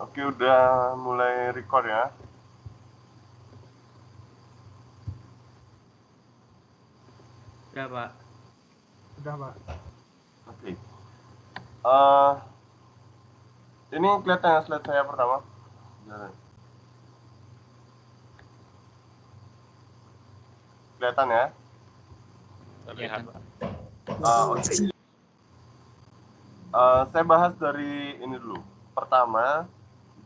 Oke, udah mulai record ya. Udah, Pak. Udah, Pak. Oke. Ini kelihatan ya slide saya pertama. Kelihatan ya? Terlihat, Pak. Oke. Saya bahas dari ini dulu. Pertama,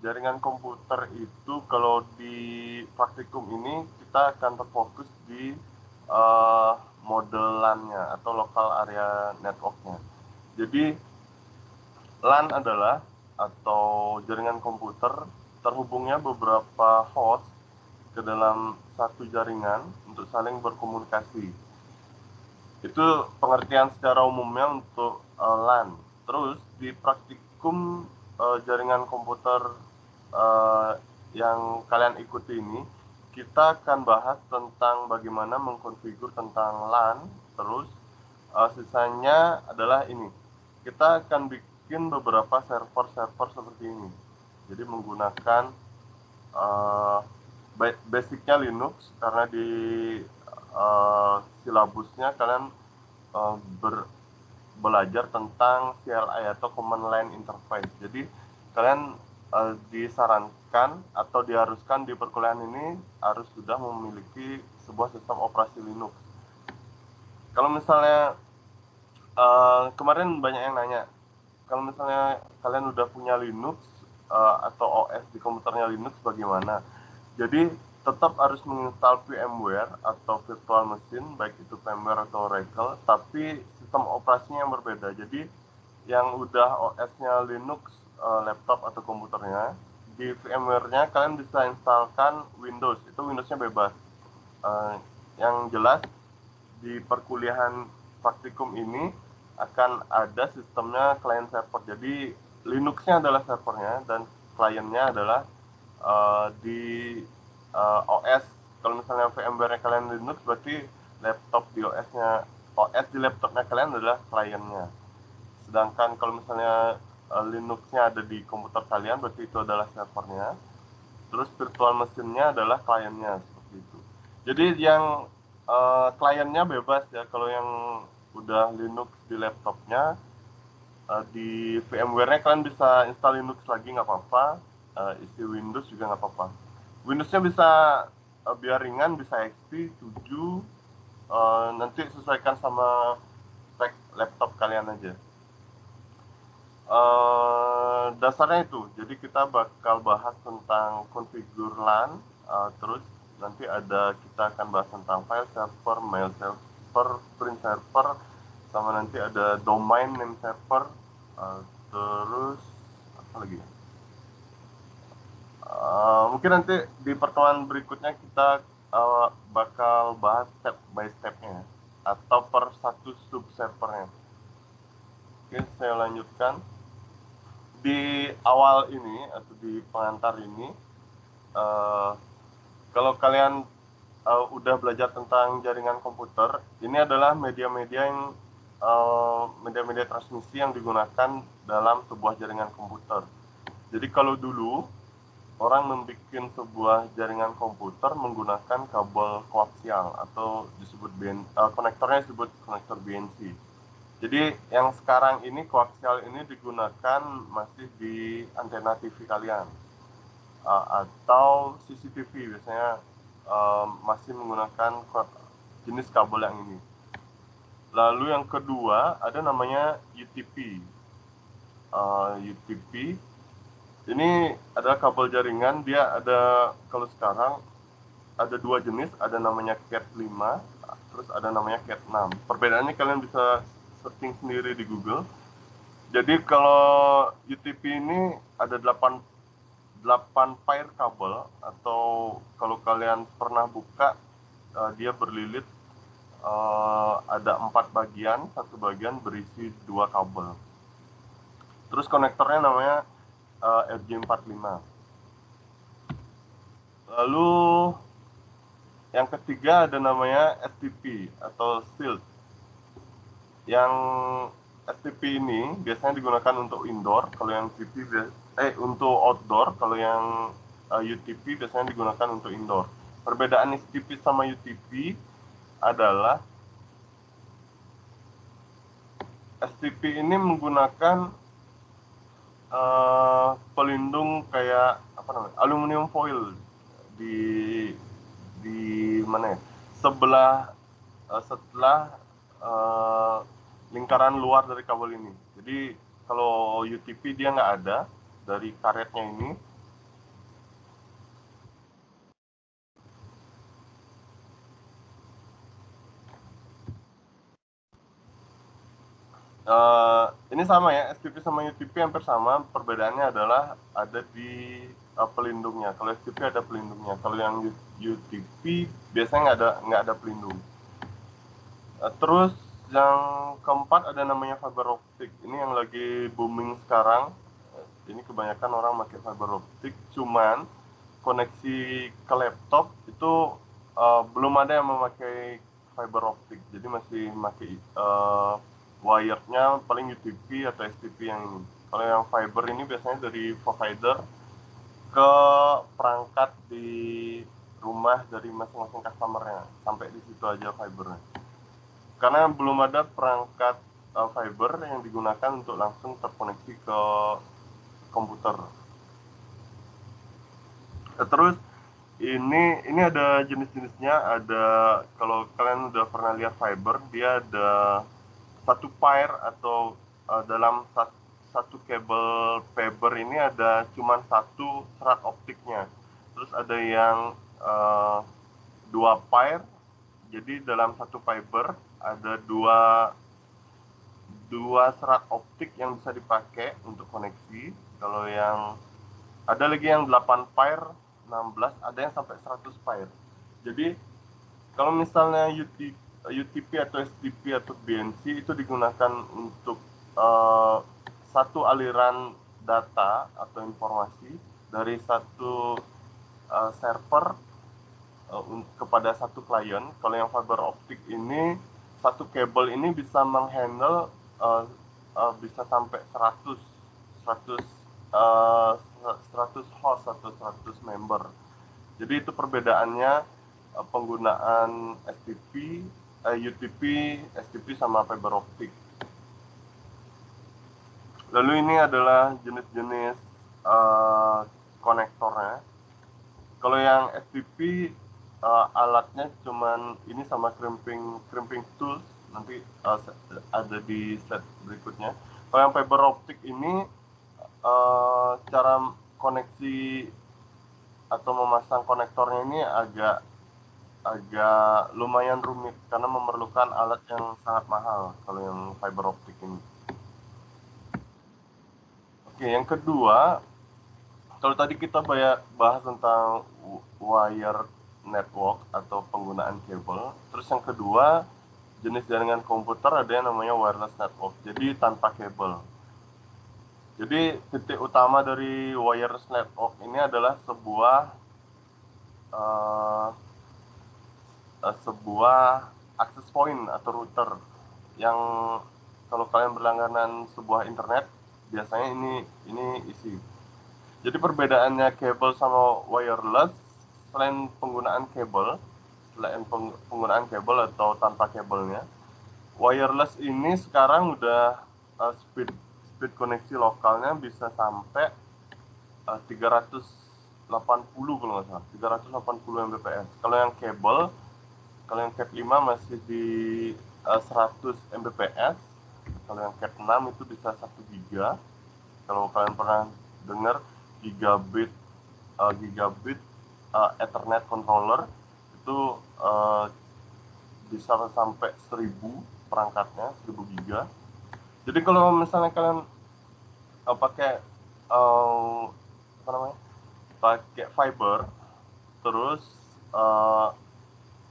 jaringan komputer itu kalau di praktikum ini kita akan terfokus di model LAN-nya atau local area network-nya. Jadi LAN adalah atau jaringan komputer terhubungnya beberapa host ke dalam satu jaringan untuk saling berkomunikasi. Itu pengertian secara umumnya untuk LAN. Terus di praktikum jaringan komputer yang kalian ikuti ini, kita akan bahas tentang bagaimana mengkonfigur tentang LAN. Terus sisanya adalah ini. Kita akan bikin beberapa server-server seperti ini. Jadi menggunakan basicnya Linux, karena di silabusnya kalian belajar tentang CLI atau Command Line Interface. Jadi kalian disarankan atau diharuskan di perkuliahan ini harus sudah memiliki sebuah sistem operasi Linux. Kalau misalnya kemarin banyak yang nanya, kalau misalnya kalian udah punya Linux atau OS di komputernya Linux bagaimana? Jadi tetap harus menginstal VMware atau virtual machine, baik itu VMware atau Oracle, tapi sistem operasinya yang berbeda. Jadi yang udah OS-nya Linux, laptop atau komputernya, di VMware-nya kalian bisa instalkan Windows, itu Windows-nya bebas. Yang jelas di perkuliahan praktikum ini akan ada sistemnya client server. Jadi Linux-nya adalah servernya dan kliennya adalah di OS. Kalau misalnya VMware-nya kalian Linux, berarti laptop di OS di laptopnya kalian adalah kliennya. Sedangkan kalau misalnya Linux-nya ada di komputer kalian, berarti itu adalah servernya. Terus virtual machine-nya adalah kliennya, seperti itu. Jadi yang kliennya bebas ya. Kalau yang udah Linux di laptopnya, di VMware-nya kalian bisa install Linux lagi, nggak apa-apa. Isi Windows juga nggak apa-apa. Windows-nya bisa biar ringan, bisa XP 7. Nanti sesuaikan sama spek laptop kalian aja. Dasarnya itu, jadi kita bakal bahas tentang konfigur LAN, terus nanti kita akan bahas tentang file server, mail server, print server, sama nanti ada domain name server, terus apa lagi ya? Mungkin nanti di pertemuan berikutnya kita bakal bahas step by step-nya atau per satu sub servernya. Oke, saya lanjutkan. Di awal ini atau di pengantar ini, kalau kalian udah belajar tentang jaringan komputer, ini adalah media-media yang media-media transmisi yang digunakan dalam sebuah jaringan komputer. Jadi kalau dulu orang membuat sebuah jaringan komputer menggunakan kabel koaksial atau disebut konektornya disebut konektor BNC. Jadi yang sekarang ini koaksial ini digunakan masih di antena TV kalian atau CCTV, biasanya masih menggunakan jenis kabel yang ini. Lalu yang kedua ada namanya UTP. UTP ini adalah kabel jaringan, dia ada, kalau sekarang ada dua jenis, ada namanya Cat 5, terus ada namanya Cat 6. Perbedaannya kalian bisa searching sendiri di Google. Jadi kalau UTP ini ada 8 pair kabel, atau kalau kalian pernah buka, dia berlilit, ada 4 bagian, satu bagian berisi 2 kabel. Terus konektornya namanya RJ45. Lalu yang ketiga ada namanya STP atau SILT. Yang STP ini biasanya digunakan untuk indoor, kalau yang untuk outdoor, kalau yang UTP biasanya digunakan untuk indoor. Perbedaan STP sama UTP adalah STP ini menggunakan pelindung kayak apa namanya, aluminium foil di mana ya, setelah lingkaran luar dari kabel ini. Jadi kalau UTP dia nggak ada dari karetnya ini. Ini sama ya, STP sama UTP hampir sama. Perbedaannya adalah ada di pelindungnya. Kalau STP ada pelindungnya. Kalau yang UTP biasanya nggak ada pelindung. Terus yang keempat ada namanya fiber optik. Ini yang lagi booming sekarang. Ini kebanyakan orang pakai fiber optik. Cuman koneksi ke laptop itu belum ada yang memakai fiber optik. Jadi masih memakai wire-nya paling UTP atau STP yang ini. Kalau yang fiber ini biasanya dari provider ke perangkat di rumah dari masing-masing customer-nya. Sampai di situ aja fibernya. Karena belum ada perangkat fiber yang digunakan untuk langsung terkoneksi ke komputer. Terus ini ada jenis-jenisnya. Ada, kalau kalian udah pernah lihat fiber, dia ada satu pair atau dalam satu kabel fiber ini ada cuma satu serat optiknya. Terus ada yang dua pair, jadi dalam satu fiber ada dua serat optik yang bisa dipakai untuk koneksi. Kalau yang ada lagi yang 8 pair, 16, ada yang sampai 100 pair. Jadi kalau misalnya UTP atau STP atau BNC itu digunakan untuk satu aliran data atau informasi dari satu server kepada satu klien. Kalau yang fiber optik ini, satu kabel ini bisa menghandle bisa sampai 100 host atau 100 member. Jadi itu perbedaannya penggunaan STP, UTP, STP sama fiber optik. Lalu ini adalah jenis-jenis konektornya. Kalau yang STP alatnya cuman ini sama crimping tools, nanti ada di slide berikutnya. Kalau yang fiber optik ini cara koneksi atau memasang konektornya ini agak lumayan rumit karena memerlukan alat yang sangat mahal kalau yang fiber optik ini. Oke, yang kedua, kalau tadi kita bahas tentang wire network atau penggunaan kabel, terus yang kedua, jenis jaringan komputer ada yang namanya wireless network, jadi tanpa kabel. Jadi titik utama dari wireless network ini adalah sebuah access point atau router yang kalau kalian berlangganan sebuah internet biasanya ini isi. Jadi perbedaannya kabel sama wireless, selain penggunaan kabel atau tanpa kabelnya, wireless ini sekarang udah speed koneksi lokalnya bisa sampai 380 kalau nggak salah, 380 Mbps. Kalau yang Cat 5 masih di 100 Mbps. Kalau yang Cat 6 itu bisa 1 giga. Kalau kalian pernah dengar gigabit Ethernet controller itu bisa sampai 1000 perangkatnya, 1000 giga. Jadi kalau misalnya kalian pakai fiber, terus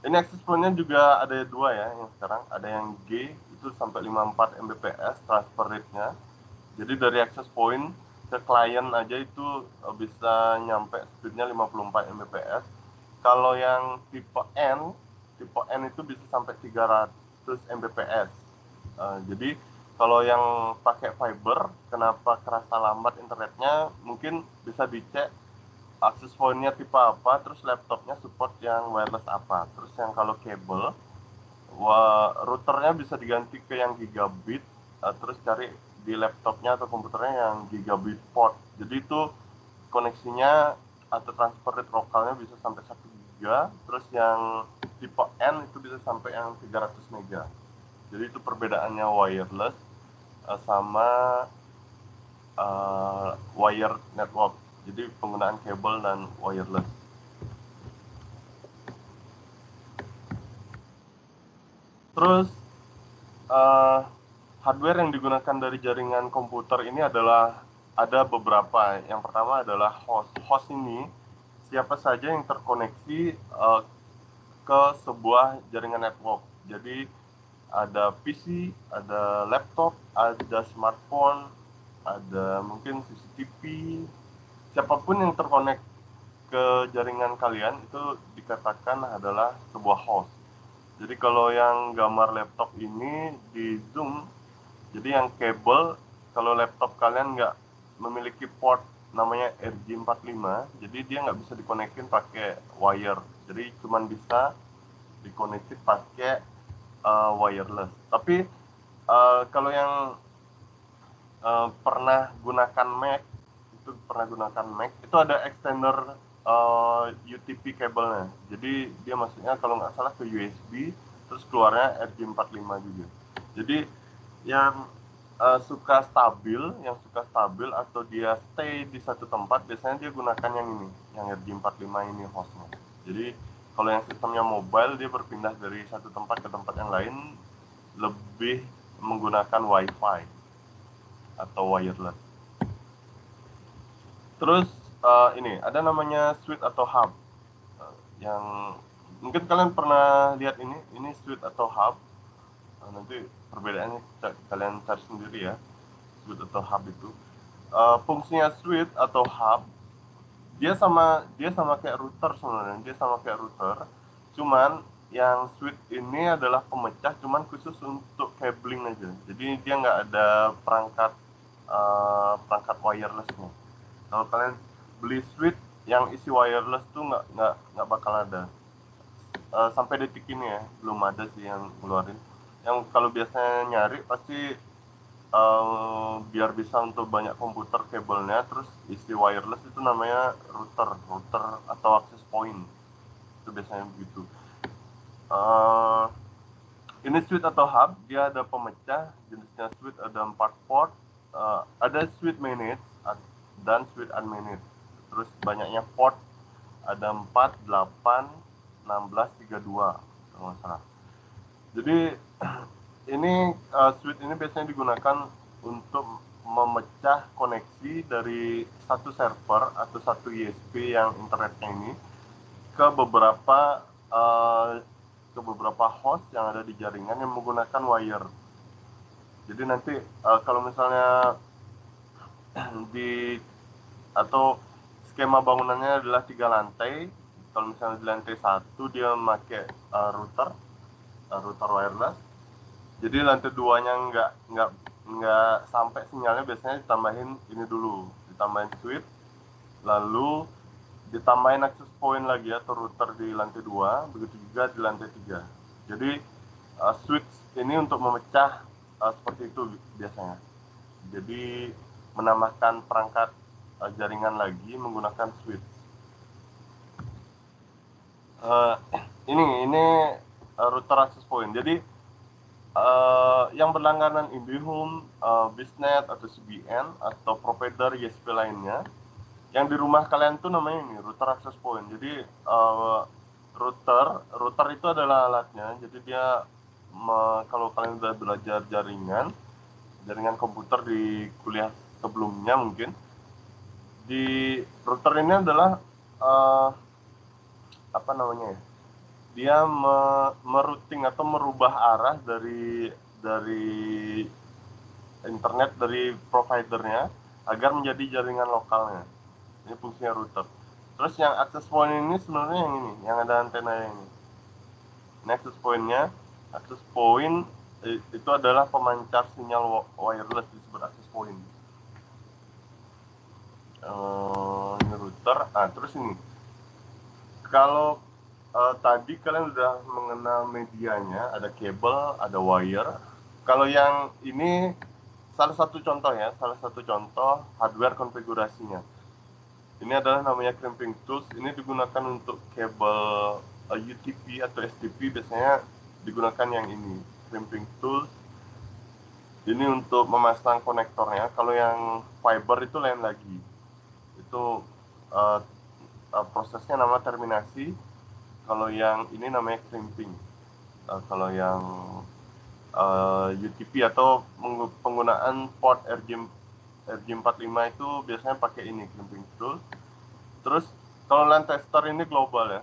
ini access point-nya juga ada dua ya yang sekarang. Ada yang G itu sampai 54 Mbps transfer rate-nya. Jadi dari access point ke klien aja itu bisa nyampe speed-nya 54 Mbps. Kalau yang tipe N itu bisa sampai 300 Mbps. Jadi Kalau yang pakai fiber, kenapa kerasa lambat internetnya? Mungkin bisa dicek akses pointnya tipe apa, terus laptopnya support yang wireless apa. Terus yang kalau kabel, routernya bisa diganti ke yang gigabit, terus cari di laptopnya atau komputernya yang gigabit port. Jadi itu koneksinya atau transfer rate lokalnya bisa sampai 1 giga, terus yang tipe N itu bisa sampai yang 300 mega. Jadi itu perbedaannya wireless sama wire network. Jadi penggunaan kabel dan wireless. Terus hardware yang digunakan dari jaringan komputer ini adalah ada beberapa. Yang pertama adalah host. Host ini siapa saja yang terkoneksi ke sebuah jaringan network. Jadi ada PC, ada laptop, ada smartphone, ada mungkin CCTV, siapapun yang terkonek ke jaringan kalian itu dikatakan adalah sebuah host. Jadi kalau yang gambar laptop ini di zoom, jadi yang kabel, kalau laptop kalian nggak memiliki port namanya RJ45, jadi dia nggak bisa dikonekin pakai wire. Jadi cuma bisa dikonekin pakai wireless. Tapi kalau yang pernah gunakan Mac itu ada extender UTP kabelnya. Jadi dia maksudnya kalau nggak salah ke USB, terus keluarnya RJ45 juga. Jadi yang suka stabil atau dia stay di satu tempat, biasanya dia gunakan yang ini, yang RJ45 ini hostnya. Jadi kalau yang sistemnya mobile, dia berpindah dari satu tempat ke tempat yang lain lebih menggunakan WiFi atau wireless. Terus ini ada namanya switch atau hub, yang mungkin kalian pernah lihat ini switch atau hub. Nanti perbedaannya kalian cari sendiri ya, switch atau hub itu. Fungsinya switch atau hub dia sama kayak router sebenarnya, cuman yang switch ini adalah pemecah, cuman khusus untuk cabling aja. Jadi dia nggak ada perangkat wirelessnya. Kalau kalian beli switch yang isi wireless tuh nggak bakal ada. Sampai detik ini ya belum ada sih yang ngeluarin. Yang kalau biasanya nyari pasti biar bisa untuk banyak komputer kabelnya, terus isi wireless itu namanya router atau access point, itu biasanya begitu. Ini switch atau hub, dia ada pemecah, jenisnya switch ada 4 port, ada switch managed dan switch unmanaged. Terus banyaknya port ada 4, 8, 16, 32 kalau nggak salah. Jadi ini switch ini biasanya digunakan untuk memecah koneksi dari satu server atau satu ISP yang internetnya ini ke beberapa host yang ada di jaringan yang menggunakan wire. Jadi nanti kalau misalnya atau skema bangunannya adalah 3 lantai, kalau misalnya di lantai 1 dia memakai router wireless. Jadi lantai 2-nya nggak sampai sinyalnya, biasanya ditambahin ini dulu, ditambahin switch, lalu ditambahin access point lagi atau router di lantai 2, begitu juga di lantai 3. Jadi switch ini untuk memecah seperti itu biasanya. Jadi menambahkan perangkat jaringan lagi menggunakan switch. Ini router access point. Jadi yang berlangganan IndiHome, Biznet atau CBN atau provider ISP lainnya, yang di rumah kalian tuh namanya ini router access point. Jadi router itu adalah alatnya. Jadi dia kalau kalian udah belajar jaringan komputer di kuliah sebelumnya mungkin, di router ini adalah apa namanya ya? Dia merouting atau merubah arah dari internet dari providernya agar menjadi jaringan lokalnya. Ini fungsinya router. Terus yang access point ini sebenarnya yang ini, yang ada antena ini. Ini access point itu adalah pemancar sinyal wireless, disebut access point. Ini router. Nah, terus ini, kalau tadi kalian udah mengenal medianya, ada kabel, ada wire. Kalau yang ini salah satu contoh hardware konfigurasinya. Ini adalah namanya crimping tools. Ini digunakan untuk kabel UTP atau SDP, biasanya digunakan yang ini, crimping tools. Ini untuk memasang konektornya. Kalau yang fiber itu lain lagi. Itu prosesnya nama terminasi. Kalau yang ini namanya crimping. Kalau yang UTP atau penggunaan port RJ45 itu biasanya pakai ini, crimping tool. Terus kalau LAN tester ini global ya.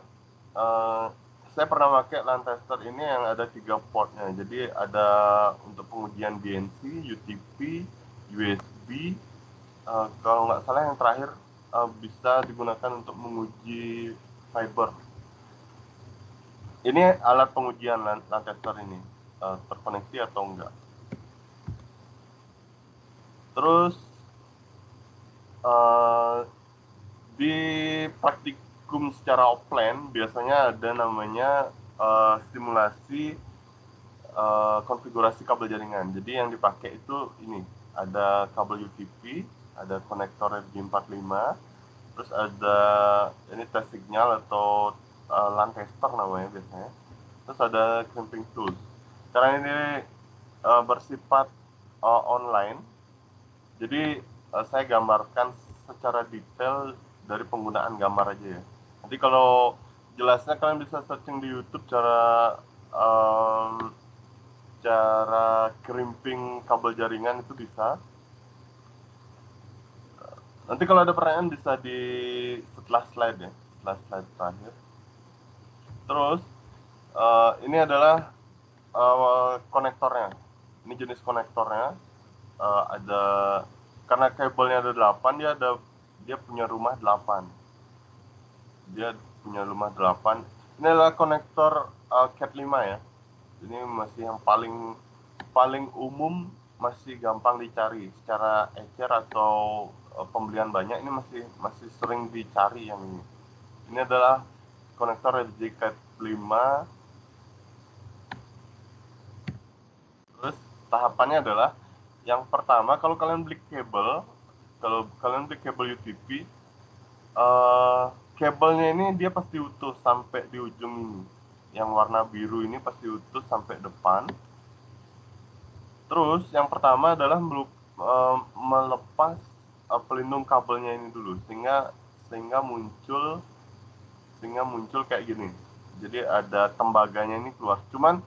Saya pernah pakai LAN tester ini yang ada 3 portnya. Jadi ada untuk pengujian DNC, UTP, USB. Kalau nggak salah yang terakhir bisa digunakan untuk menguji fiber. Ini alat pengujian LAN tester ini, terkoneksi atau enggak. Terus di praktikum secara offline biasanya ada namanya simulasi konfigurasi kabel jaringan. Jadi yang dipakai itu ini, ada kabel UTP, ada konektor RJ45, terus ada ini test signal atau LAN tester namanya biasanya. Terus ada crimping tools. Karena ini bersifat online, jadi saya gambarkan secara detail dari penggunaan gambar aja ya. Nanti kalau jelasnya kalian bisa searching di YouTube cara crimping kabel jaringan, itu bisa. Nanti kalau ada pertanyaan bisa di setelah slide ya, setelah slide terakhir. Terus ini adalah konektornya. Ini jenis konektornya. Ada, karena kabelnya ada 8, dia punya rumah 8. Dia punya rumah 8. Ini adalah konektor Cat5 ya. Ini masih yang paling umum, masih gampang dicari secara ecer atau pembelian banyak. Ini masih sering dicari yang ini. Ini adalah konektor RJ Cat5. Terus tahapannya adalah, yang pertama, kalau kalian beli kabel UTP, kabelnya ini dia pasti utuh sampai di ujung ini. Yang warna biru ini pasti utuh sampai depan. Terus yang pertama adalah melepas pelindung kabelnya ini dulu, sehingga muncul kayak gini. Jadi ada tembaganya ini keluar. Cuman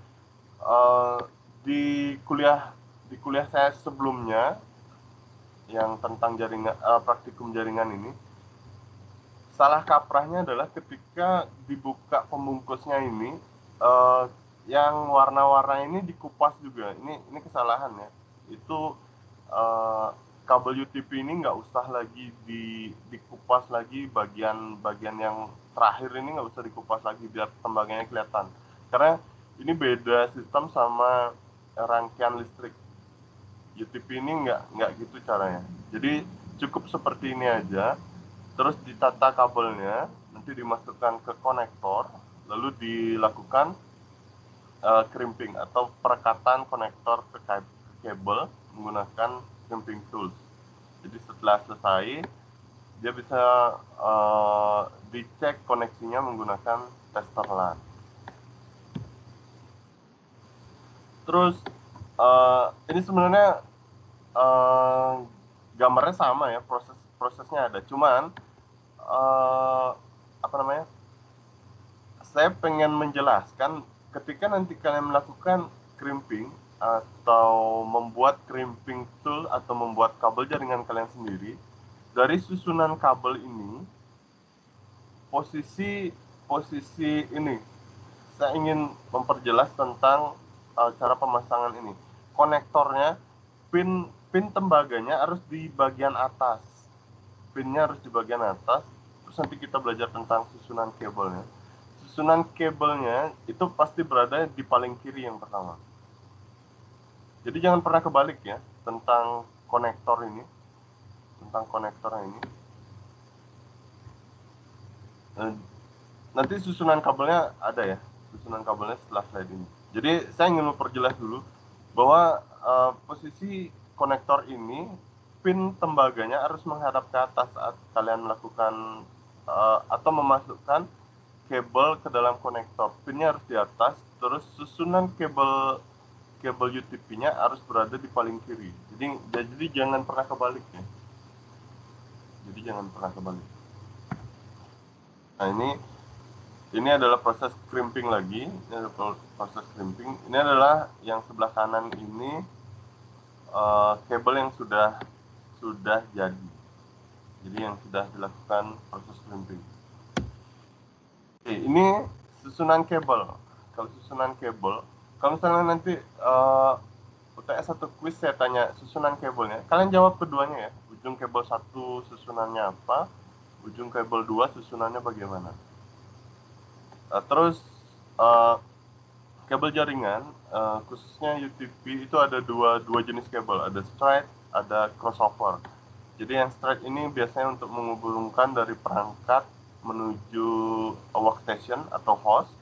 di kuliah saya sebelumnya yang tentang jaringan, praktikum jaringan ini, salah kaprahnya adalah ketika dibuka pembungkusnya ini, yang warna-warna ini dikupas juga. Ini kesalahan ya. Itu kabel UTP ini nggak usah lagi dikupas lagi, bagian yang terakhir ini nggak usah dikupas lagi biar tembaganya kelihatan. Karena ini beda sistem sama rangkaian listrik. UTP ini nggak gitu caranya. Jadi cukup seperti ini aja. Terus ditata kabelnya, nanti dimasukkan ke konektor, lalu dilakukan crimping atau perekatan konektor ke kabel menggunakan crimping tools. Jadi setelah selesai, dia bisa dicek koneksinya menggunakan tester LAN. Terus ini sebenarnya gambarnya sama ya, prosesnya ada. Cuman saya pengen menjelaskan ketika nanti kalian melakukan crimping atau membuat crimping tool atau membuat kabel jaringan kalian sendiri, dari susunan kabel ini, posisi ini, saya ingin memperjelas tentang cara pemasangan ini. Konektornya, pin tembaganya harus di bagian atas. Pinnya harus di bagian atas. Terus nanti kita belajar tentang susunan kabelnya. Susunan kabelnya itu pasti berada di paling kiri yang pertama. Jadi jangan pernah kebalik ya tentang konektor ini. Nanti susunan kabelnya ada ya, susunan kabelnya setelah slide ini. Jadi saya ingin memperjelas dulu bahwa posisi konektor ini, pin tembaganya harus menghadap ke atas saat kalian melakukan atau memasukkan kabel ke dalam konektor. Pinnya harus di atas, terus susunan kabel UTP-nya harus berada di paling kiri. Jadi jangan pernah kebalik ya. Nah ini adalah proses crimping lagi. Ini adalah yang sebelah kanan ini kabel yang sudah jadi. Jadi yang sudah dilakukan proses crimping. Oke, ini susunan kabel. Kalau misalnya nanti UTS atau kuis saya tanya susunan kabelnya, kalian jawab keduanya ya. Ujung kabel 1 susunannya apa, ujung kabel 2 susunannya bagaimana. Terus kabel jaringan, khususnya UTP itu ada dua jenis kabel, ada straight, ada crossover. Jadi yang straight ini biasanya untuk menghubungkan dari perangkat menuju workstation atau host.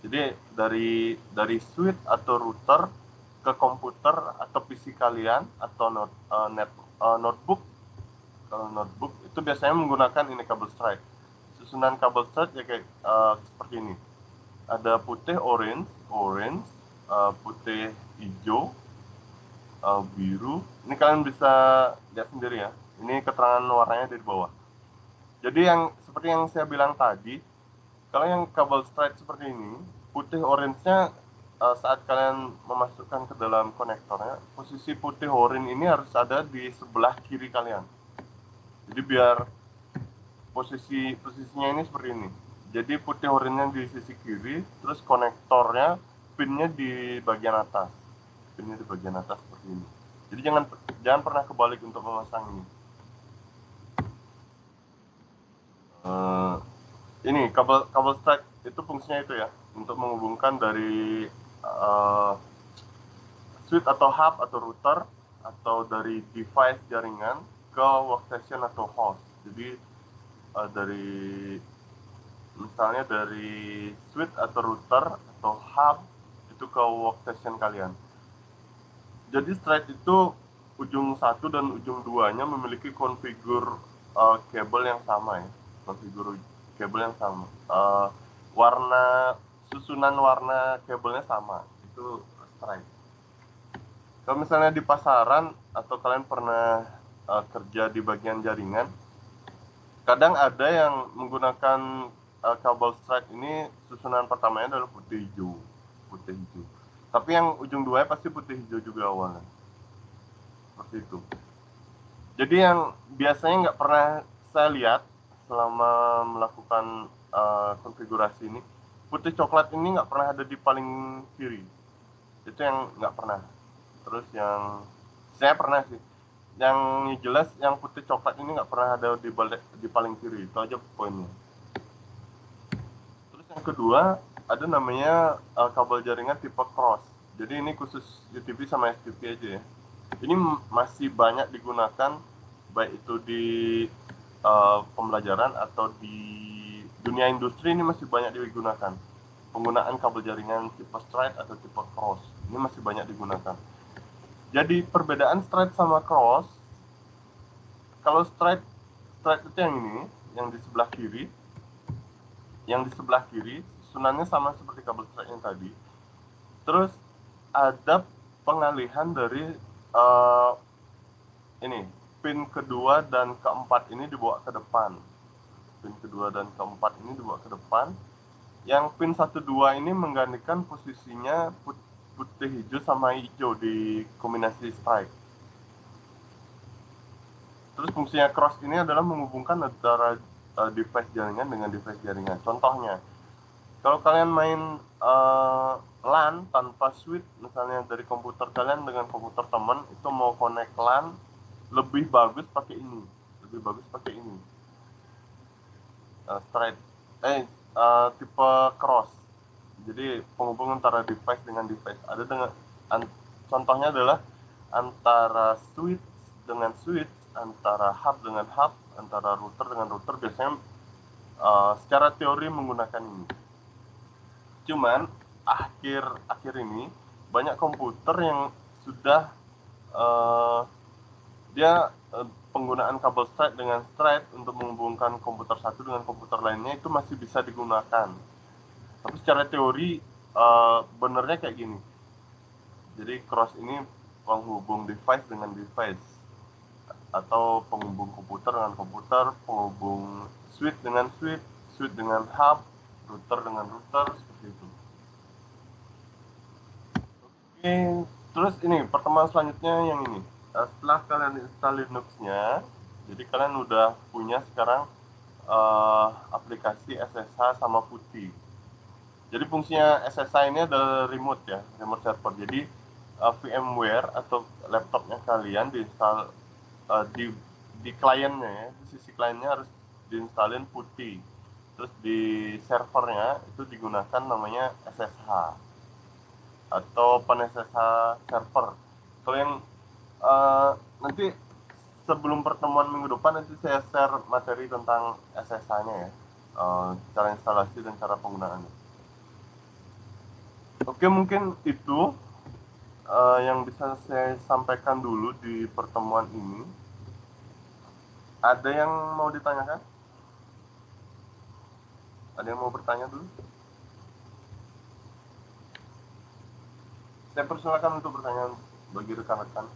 Jadi dari switch atau router ke komputer atau PC kalian atau notebook. Kalau notebook itu biasanya menggunakan ini kabel straight. Susunan kabel straight ya kayak seperti ini. Ada putih orange, putih hijau, biru. Ini kalian bisa lihat sendiri ya. Ini keterangan warnanya di bawah. Jadi seperti yang saya bilang tadi, kalau yang kabel straight seperti ini, putih orange-nya saat kalian memasukkan ke dalam konektornya, posisi putih orange ini harus ada di sebelah kiri kalian. Jadi biar posisinya ini seperti ini. Jadi putih orange-nya di sisi kiri, terus konektornya pinnya di bagian atas. Seperti ini. Jadi jangan pernah kebalik untuk memasang ini. Ini kabel straight itu fungsinya itu ya, untuk menghubungkan dari switch atau hub atau router atau dari device jaringan ke workstation atau host. Jadi misalnya dari switch atau router atau hub itu ke workstation kalian. Jadi straight itu ujung 1 dan ujung 2-nya memiliki konfigur kabel yang sama ya. Susunan warna kabelnya sama. Itu straight. Kalau misalnya di pasaran atau kalian pernah kerja di bagian jaringan, kadang ada yang menggunakan kabel straight ini susunan pertamanya adalah putih hijau. Tapi yang ujung 2 pasti putih hijau juga awalnya. Seperti itu. Jadi yang biasanya nggak pernah saya lihat selama melakukan konfigurasi ini, putih coklat ini nggak pernah ada di paling kiri. Itu yang nggak pernah. Terus yang saya pernah sih. Yang jelas yang putih coklat ini nggak pernah ada di paling kiri. Itu aja poinnya. Terus yang kedua, ada namanya kabel jaringan tipe cross. Jadi ini khusus UTP sama STP aja ya. Ini masih banyak digunakan baik itu di pembelajaran atau di dunia industri, ini masih banyak digunakan. Penggunaan kabel jaringan tipe straight atau tipe cross ini masih banyak digunakan. Jadi perbedaan straight sama cross, kalau straight itu yang ini, yang di sebelah kiri. Susunannya sama seperti kabel straight yang tadi. Terus ada pengalihan dari ini pin kedua dan keempat ini dibawa ke depan. Yang pin 1, 2 ini menggantikan posisinya putih hijau sama hijau di kombinasi strike. Terus fungsinya cross ini adalah menghubungkan antara device jaringan dengan device jaringan. Contohnya, kalau kalian main LAN tanpa switch, misalnya dari komputer kalian dengan komputer teman, itu mau connect LAN, lebih bagus pakai ini. Straight. Tipe cross. Jadi penghubung antara device dengan device. Ada dengan contohnya adalah antara switch dengan switch, antara hub dengan hub, antara router dengan router, biasanya secara teori menggunakan ini. Cuman akhir ini banyak komputer yang sudah penggunaan kabel straight dengan straight untuk menghubungkan komputer satu dengan komputer lainnya itu masih bisa digunakan. Tapi secara teori benernya kayak gini. Jadi cross ini penghubung device dengan device, atau penghubung komputer dengan komputer, penghubung switch dengan switch, switch dengan hub, router dengan router, seperti itu. Oke, terus ini pertemuan selanjutnya yang ini. Setelah kalian install Linux-nya, jadi kalian udah punya sekarang aplikasi SSH sama PuTTY. Jadi fungsinya SSH ini adalah remote ya, remote server. Jadi VMware atau laptopnya kalian diinstal di kliennya ya, di sisi kliennya harus diinstalin PuTTY. Terus di servernya itu digunakan namanya SSH atau OpenSSH server. Kalau yang nanti sebelum pertemuan minggu depan nanti saya share materi tentang SSH-nya ya, cara instalasi dan cara penggunaannya. Oke, mungkin itu yang bisa saya sampaikan dulu di pertemuan ini. Ada yang mau ditanyakan? Ada yang mau bertanya dulu? Saya persilakan untuk bertanya bagi rekan-rekan.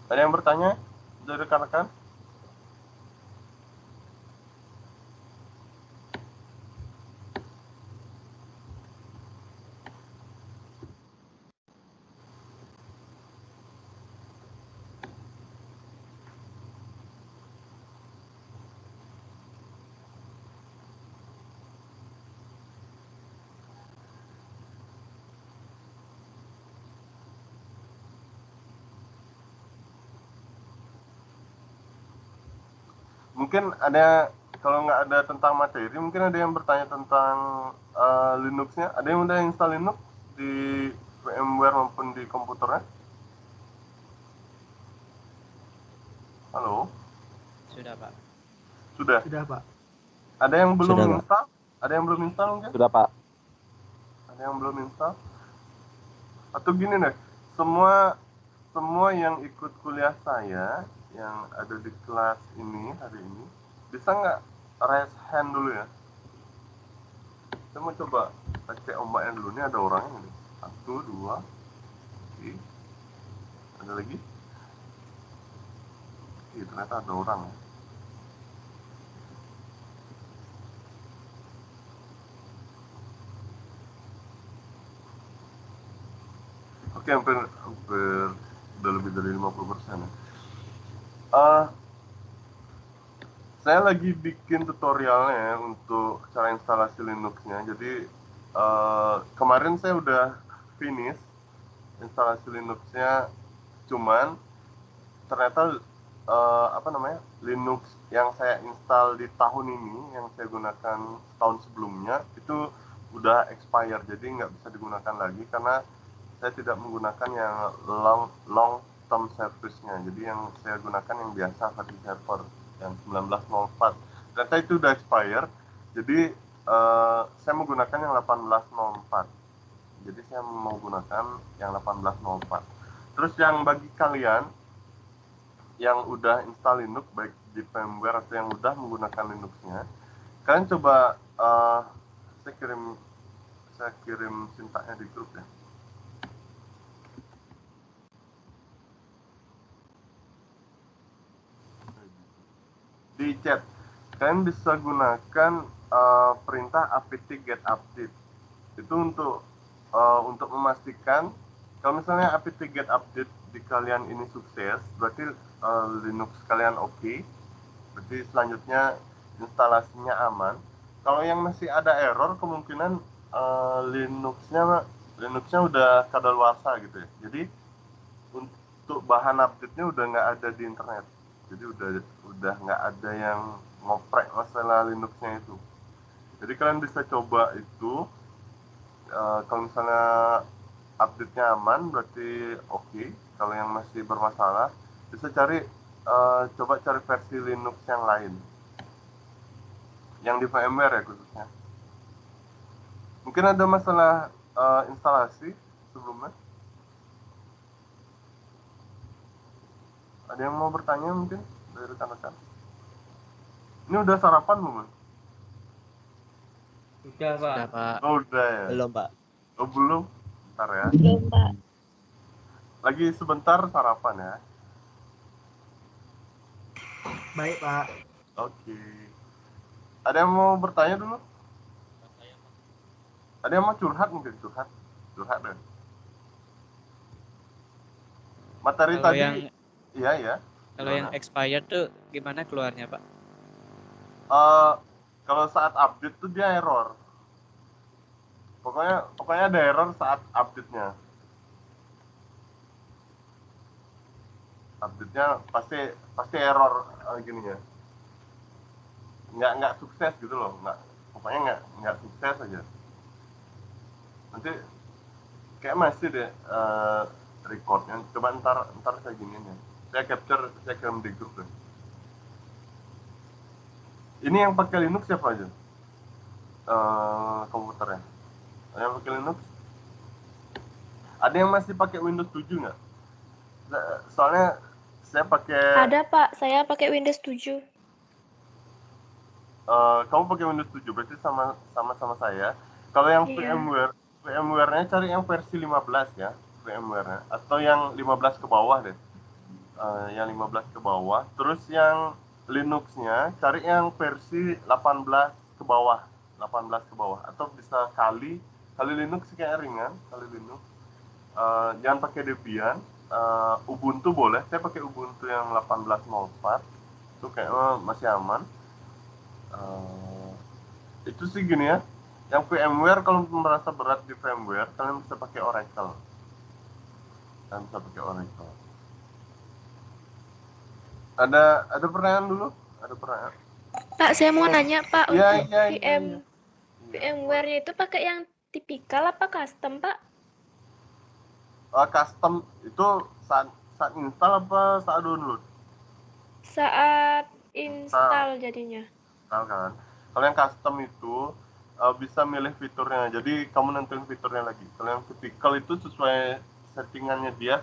Ada yang bertanya dari rekan-rekan? Mungkin ada, kalau nggak ada tentang materi, mungkin ada yang bertanya tentang Linux-nya. Ada yang udah install Linux di VMware maupun di komputernya? Halo? Sudah, Pak. Sudah? Sudah, Pak. Ada yang belum Sudah, Pak. install? Ada yang belum install mungkin? Sudah, Pak. Ada yang belum install? Atau gini deh, semua yang ikut kuliah saya yang ada di kelas ini hari ini, bisa nggak raise hand dulu ya? Saya mau coba cek ombaknya dulu. Ini ada orangnya nih. 1, 2, oke. Ada lagi? Oke, ternyata ada orang ya. Oke, hampir udah lebih dari 50% ya. Saya lagi bikin tutorialnya ya untuk cara instalasi Linux-nya. Jadi kemarin saya udah finish instalasi Linux-nya, cuman ternyata Linux yang saya install di tahun ini, yang saya gunakan tahun sebelumnya itu udah expire, jadi nggak bisa digunakan lagi karena saya tidak menggunakan yang long term service-nya. Jadi yang saya gunakan yang biasa versi server yang 1904. Ternyata itu udah expire. Jadi saya menggunakan yang 1804. Jadi saya mau gunakan yang 1804. Terus yang bagi kalian yang udah install Linux baik di firmware atau yang udah menggunakan Linux-nya, kalian coba saya kirim sintaknya di grup ya. Di chat kalian bisa gunakan perintah apt get update. Itu untuk memastikan kalau misalnya apt get update di kalian ini sukses, berarti Linux kalian oke. Berarti selanjutnya instalasinya aman. Kalau yang masih ada error, kemungkinan Linuxnya udah kadaluarsa gitu ya. Jadi untuk bahan update-nya udah nggak ada di internet. Jadi udah nggak ada yang ngoprek masalah Linuxnya itu. Jadi kalian bisa coba itu, kalau misalnya update-nya aman berarti oke. Kalau yang masih bermasalah bisa coba cari versi Linux yang lain, yang di VMware ya khususnya. Mungkin ada masalah instalasi sebelumnya. Ada yang mau bertanya mungkin dari rekan-rekan? Ini udah sarapan belum? Udah, Pak. Sudah, Pak. Oh, udah ya? Belum, Pak. Oh, belum? Bentar ya. Belum, Pak. Lagi sebentar sarapan ya. Baik, Pak. Oke. Ada yang mau bertanya dulu? Ada yang mau curhat mungkin? Curhat deh. Materi Kalau tadi, yang iya. Kalau yang expired tuh gimana keluarnya, Pak? Kalau saat update tuh dia error. Pokoknya ada error saat update-nya. Update-nya pasti error gini ya. Nggak sukses gitu loh. Pokoknya nggak sukses aja. Nanti kayak masih deh recordnya. Coba ntar saya giniin ya. Saya capture, saya kirim di grup deh. Ini yang pakai Linux siapa aja? Komputernya. Yang pakai Linux? Ada yang masih pakai Windows 7 nggak? Soalnya saya pakai. Ada, Pak. Saya pakai Windows 7. Kamu pakai Windows 7 berarti sama saya. Kalau yang Iya. VMware-nya cari yang versi 15 ya, VMware-nya, atau yang 15 ke bawah deh. Yang 15 ke bawah. Terus yang Linux-nya cari yang versi 18 ke bawah, atau bisa kali Linux kayak ringan, kali Linux. Jangan pakai Debian. Ubuntu boleh, saya pakai Ubuntu yang 18.04. Itu kayaknya masih aman. Itu sih gini ya. Yang VMware kalau merasa berat di VMware, kalian bisa pakai Oracle. Ada pertanyaan dulu? Ada pertanyaan? Pak, saya mau nanya, Pak, Iya, untuk iya. VMware-nya itu pakai yang tipikal apa custom, Pak? Custom itu saat install apa saat download? Saat install jadinya. Kan. Kalau yang custom itu bisa milih fiturnya. Jadi kamu nentuin fiturnya lagi. Kalau yang typical itu sesuai settingannya dia,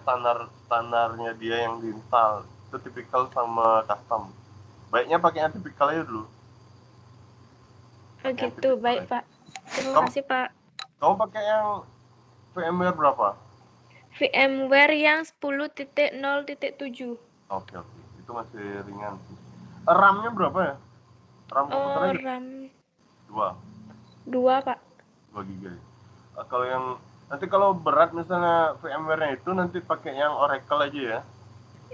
standarnya dia yang diinstal. Itu typical sama custom. Baiknya pakai yang typical aja dulu. Oh gitu, baik, Pak. Terima kasih, Pak. Kamu pakai yang VMware berapa? VMware yang 10.0.7. Oke. Itu masih ringan. RAM-nya berapa ya? RAM komputernya RAM 2, Pak. 2 GB. Kalau yang nanti kalau berat misalnya VMware-nya itu nanti pakai yang Oracle aja ya.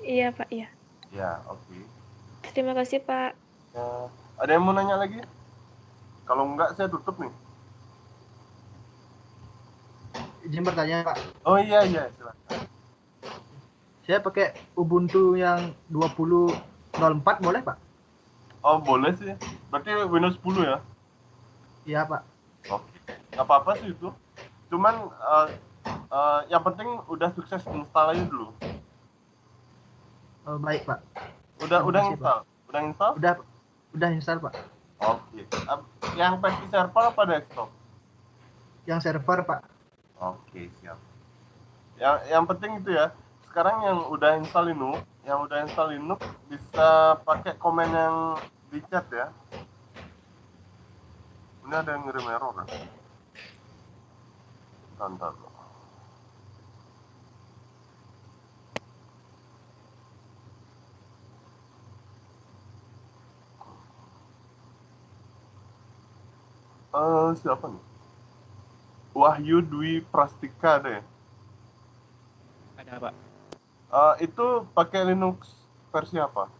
Iya, Pak, iya. Ya, oke. Terima kasih, Pak. Ya, ada yang mau nanya lagi? Kalau enggak saya tutup nih. Izin bertanya, Pak. Oh iya, silakan. Saya pakai Ubuntu yang 20.04 boleh, Pak? Oh, boleh sih. Berarti Windows 10 ya? Iya, Pak. Oke. Nggak apa-apa sih itu. Cuman yang penting udah sukses install aja dulu. Oh, baik, Pak. Udah kasih, install? Pak. Udah install? Udah install, Pak. Oke. Yang PC server apa desktop? Yang server, Pak. Oke, siap. Yang penting itu ya. Sekarang yang udah install Linux bisa pakai komen yang di chat ya. Ini ada yang ngirim error kan? Bentar. Siapa nih? Wahyu Dwi Prastika deh. Ada, Pak. Itu pakai Linux versi apa?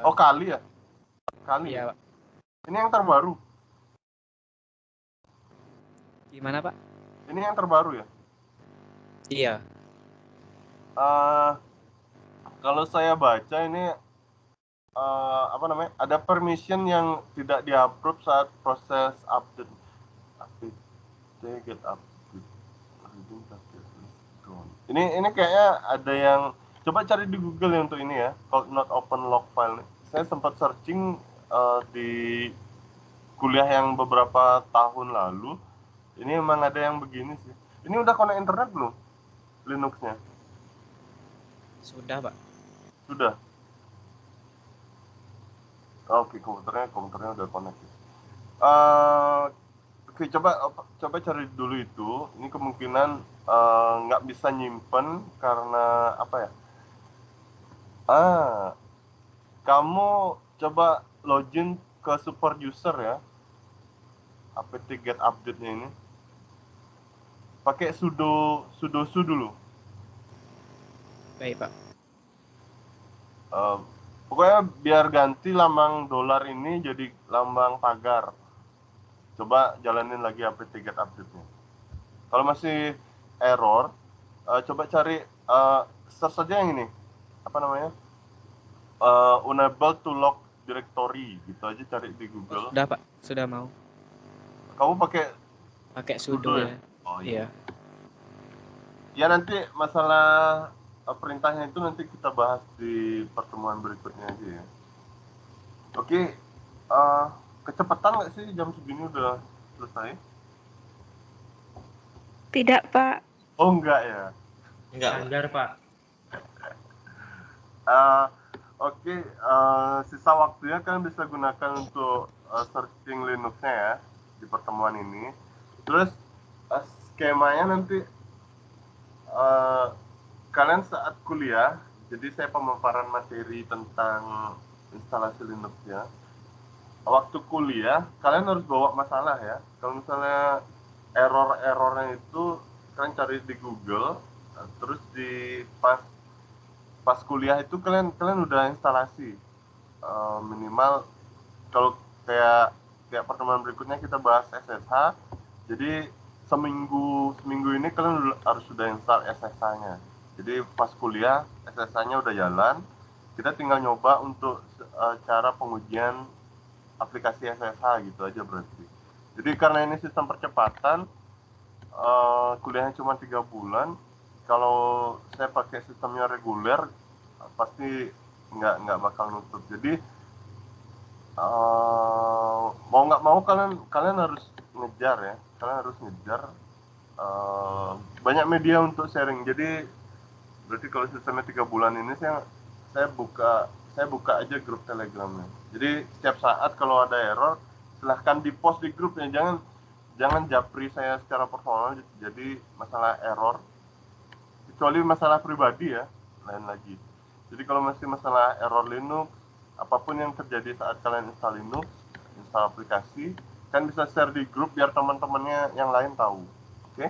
Oh, Kali ya? Kali. Iya, ya? Pak. Ini yang terbaru. Gimana, Pak? Ini yang terbaru ya? Iya. Kalau saya baca ini apa namanya? Ada permission yang tidak di-approve saat proses update. Get update. Ini kayaknya ada yang coba cari di Google ya untuk ini ya. Kalau not open log file. Saya sempat searching di kuliah yang beberapa tahun lalu. Ini emang ada yang begini sih. Ini udah connect internet belum? Linux-nya? Sudah, Pak. Sudah. Oke, komputernya udah connect. Oke, coba cari dulu itu. Ini kemungkinan nggak bisa nyimpen karena apa ya? Kamu coba login ke super user ya. apt get update-nya ini. Pakai sudo dulu. Baik, Pak. Pokoknya biar ganti lambang dolar ini jadi lambang pagar. Coba jalanin lagi apt get update-nya. Kalau masih error, coba cari search saja yang ini. Apa namanya? Unable to log directory gitu aja cari di Google. Sudah, Pak. Sudah mau. Kamu pakai sudo ya. Oh Iya. Ya nanti masalah perintahnya itu nanti kita bahas di pertemuan berikutnya aja ya. Oke, kecepatan nggak sih jam segini udah selesai? Tidak, Pak. Oh enggak ya? Enggak, standar, Pak. Oke, sisa waktunya kalian bisa gunakan untuk searching Linux-nya ya di pertemuan ini. Terus skemanya nanti kalian saat kuliah, jadi saya pemaparan materi tentang instalasi Linux ya. Waktu kuliah, kalian harus bawa masalah ya. Kalau misalnya error-errornya itu kalian cari di Google, terus di pas kuliah itu kalian udah instalasi. Minimal kalau kayak pertemuan berikutnya kita bahas SSH. Jadi seminggu ini kalian harus sudah install SSH-nya. Jadi pas kuliah SSH-nya udah jalan, kita tinggal nyoba untuk cara pengujian aplikasi SSH gitu aja berarti. Jadi karena ini sistem percepatan, kuliahnya cuma 3 bulan. Kalau saya pakai sistemnya reguler, pasti nggak bakal nutup. Jadi mau nggak mau kalian harus ngejar ya. Kalian harus ngejar banyak media untuk sharing. Jadi berarti kalau sistemnya 3 bulan ini saya buka aja grup Telegramnya. Jadi setiap saat kalau ada error silahkan di post di grup ya. Jangan japri saya secara personal. Jadi masalah error, kecuali masalah pribadi ya, lain lagi. Jadi kalau masih masalah error Linux, apapun yang terjadi saat kalian install Linux, install aplikasi, kan bisa share di grup biar teman-temannya yang lain tahu. Oke?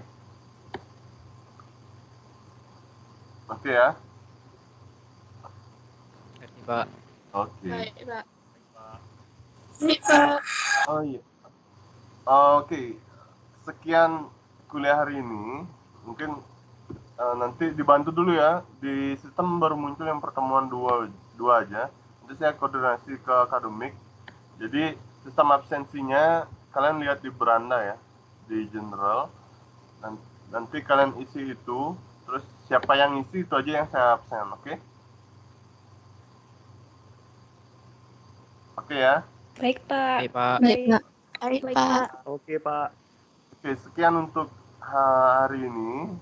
Oke ya? Ngerti, Pak. Oke. Baik, Pak. Baik, Pak. Oh iya. Oke. Sekian kuliah hari ini. Mungkin nanti dibantu dulu ya. Di sistem baru muncul yang pertemuan dua aja. Nanti saya koordinasi ke akademik. Jadi sistem absensinya kalian lihat di beranda ya, di general. Nanti kalian isi itu, terus siapa yang isi itu aja yang saya absen, oke? Oke ya. Baik, Pak. Baik, Pak. Baik, Baik, Baik, Pak. Pak. Oke, Pak. Oke, sekian untuk hari ini.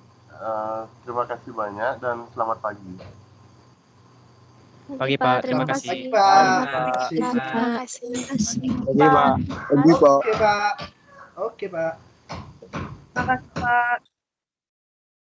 Terima kasih banyak dan selamat pagi. Pagi, Pak. Terima kasih. Baik, Pak. Terima kasih. Oke, Pak. Oke, Pak. Oke, Pak. Terima kasih, Pak.